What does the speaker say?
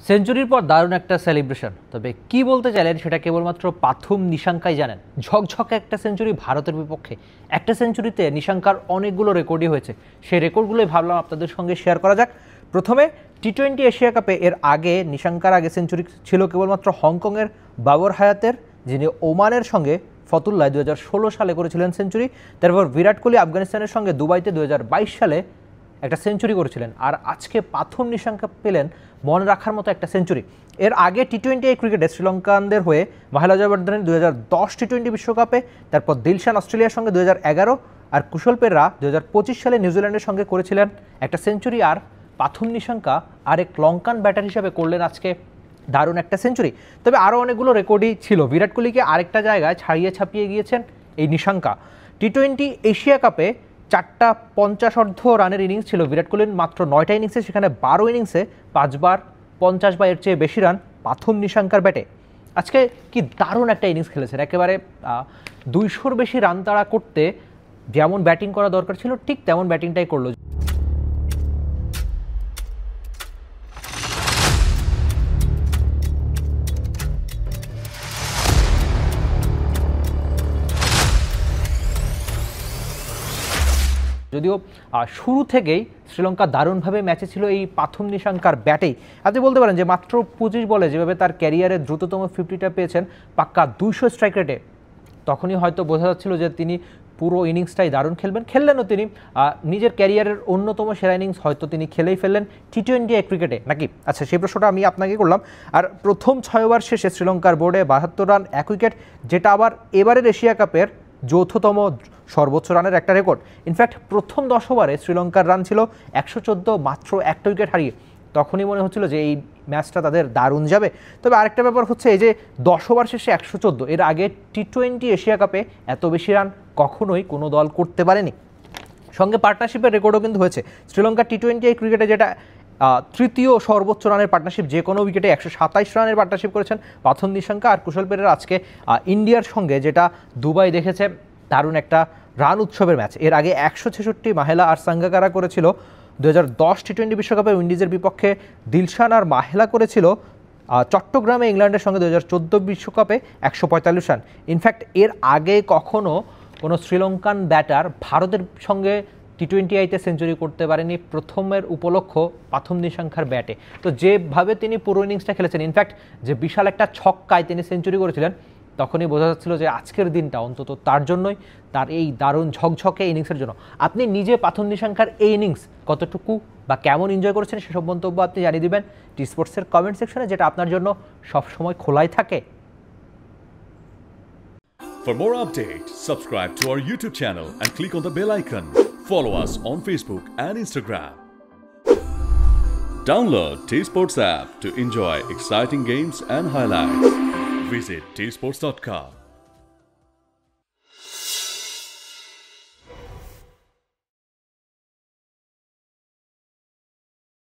সেঞ্চুরির পর দারুণ একটা সেলিব্রেশন, তবে কি বলতে চাইলেন সেটা কেবলমাত্র পাথুম নিশাঙ্কাই জানেন। ঝকঝকে একটা সেঞ্চুরি ভারতের বিপক্ষে, একটা সেঞ্চুরিতে নিশাঙ্কার অনেকগুলো রেকর্ডই হয়েছে। সেই রেকর্ডগুলোই ভাবলাম আপনাদের সঙ্গে শেয়ার করা যাক। প্রথমে টি-20 এশিয়া কাপে এর আগে নিশাঙ্কার আগে সেঞ্চুরি ছিল কেবলমাত্র হংকংয়ের বাবর হায়াতের, যিনি ওমানের সঙ্গে ফতুল্লায় 2016 সালে করেছিলেন সেঞ্চুরি। তারপর বিরাট কোহলি আফগানিস্তানের সঙ্গে দুবাইতে 2022 সালে একটা সেঞ্চুরি করেছিলেন। আর আজকে পাথর নিশাঙ্কা পেলেন মনে রাখার মতো একটা সেঞ্চুরি। এর আগে টি-20 ক্রিকেটে শ্রীলঙ্কানদের হয়ে মাহেলা জয়বর্ধনে 2010 টি-20 বিশ্বকাপে, তারপর দিলশান অস্ট্রেলিয়ার সঙ্গে 2011, আর কুশল পেররা 2025 সালে নিউজিল্যান্ডের সঙ্গে করেছিলেন একটা সেঞ্চুরি। আর পাথর নিশাঙ্কা আরেক লঙ্কান ব্যাটার হিসেবে করলেন আজকে দারুণ একটা সেঞ্চুরি। তবে আরও অনেকগুলো রেকর্ডই ছিল। বিরাট কোহলিকে আরেকটা জায়গায় ছাপিয়ে গিয়েছেন এই নিশাঙ্কা। টি-20 এশিয়া কাপে 4টা 50 রানের ইনিংস ছিল বিরাট কোহলির, মাত্র 9টা ইনিংসে, সেখানে 12 ইনিংসে 5বার 50 বা এর চেয়ে বেশি রান পাথর নিশাঙ্কার ব্যাটে। আজকে কি দারুণ একটা ইনিংস খেলেছেন, একেবারে 200-র বেশি রান তাড়া করতে যেমন ব্যাটিং করা দরকার ছিল ঠিক তেমন ব্যাটিংটাই করলো। যদিও শুরু থেকেই শ্রীলঙ্কা দারুণভাবে ম্যাচে ছিল এই পাথর নিশাঙ্কার ব্যাটেই। আপনি বলতে পারেন যে মাত্র 25 বলে যেভাবে তার ক্যারিয়ারে দ্রুততম 50টা পেয়েছেন পাক্কা 200 স্ট্রাইক রেটে, তখনই হয়তো বোঝা যাচ্ছিল যে তিনি পুরো ইনিংসটাই দারুণ খেললেনও তিনি। নিজের ক্যারিয়ারের অন্যতম সেরা ইনিংস হয়তো তিনি খেলেই ফেললেন টি-20 ক্রিকেটে, নাকি? আচ্ছা, সেই প্রশ্নটা আমি আপনাকে করলাম। আর প্রথম 6 ওভার শেষে শ্রীলঙ্কার বোর্ডে 72 রান, 1 উইকেট, যেটা আবার এবারের এশিয়া কাপের যৌথতম সর্বোচ্চ রানের একটা রেকর্ড। ইনফ্যাক্ট প্রথম 10 ওভারে শ্রীলঙ্কার রান ছিল 114, মাত্র একটা উইকেট হারিয়ে। তখনই মনে হচ্ছিল যে এই ম্যাচটা তাদের দারুণ যাবে। তবে আরেকটা ব্যাপার হচ্ছে এই যে 10 ওভার শেষে 114, এর আগে টি-20 এশিয়া কাপে এত বেশি রান কখনোই কোনো দল করতে পারেনি। সঙ্গে পার্টনারশিপের রেকর্ডও কিন্তু হয়েছে। শ্রীলঙ্কা টি-20 ক্রিকেটে যেটা তৃতীয় সর্বোচ্চ রানের পার্টনারশিপ, যে কোনো উইকেটে 127 রানের পার্টনারশিপ করেছেন পাথর নিশাঙ্কা আর কুশল পেরেরা। আজকে ইন্ডিয়ার সঙ্গে যেটা দুবাই দেখেছে দারুণ একটা রান উৎসবের ম্যাচ। এর আগে 166 মাহেলা আর সাঙ্গাকারা করেছিল 2010 টি-20 বিশ্বকাপে উইন্ডিজের বিপক্ষে, দিলশান আর মাহেলা করেছিল চট্টগ্রামে ইংল্যান্ডের সঙ্গে 2014 বিশ্বকাপে 145 রান। ইনফ্যাক্ট এর আগে কখনো কোনো শ্রীলঙ্কান ব্যাটার ভারতের সঙ্গে টি-20 সেঞ্চুরি করতে পারেনি। প্রথমের উপলক্ষ পাথর নিশাঙ্কার ব্যাটে। তো যেভাবে তিনি পুরো ইনিংসটা খেলেছেন, ইনফ্যাক্ট যে বিশাল একটা ছক্কায় তিনি সেঞ্চুরি করেছিলেন, তখনই বোঝা যাচ্ছিল যে আজকের দিনটা অন্তত তার জন্যই, তার এই দারুণ ঝকঝকে ইনিংসের জন্য। আপনি নিজে পাথর নিশাঙ্কার এই ইনিংস কতটুকু বা কেমন এনজয় করেছেন সেসব মন্তব্য আপনি জানিয়ে দিবেন টি স্পোর্টসের কমেন্ট সেকশনে, যেটা আপনার জন্য সবসময় খোলাই থাকে। For more updates, subscribe to our YouTube channel and click on the bell icon. Follow us on Facebook and Instagram. Download T-Sports app to enjoy exciting games and highlights. Visit tsports.com.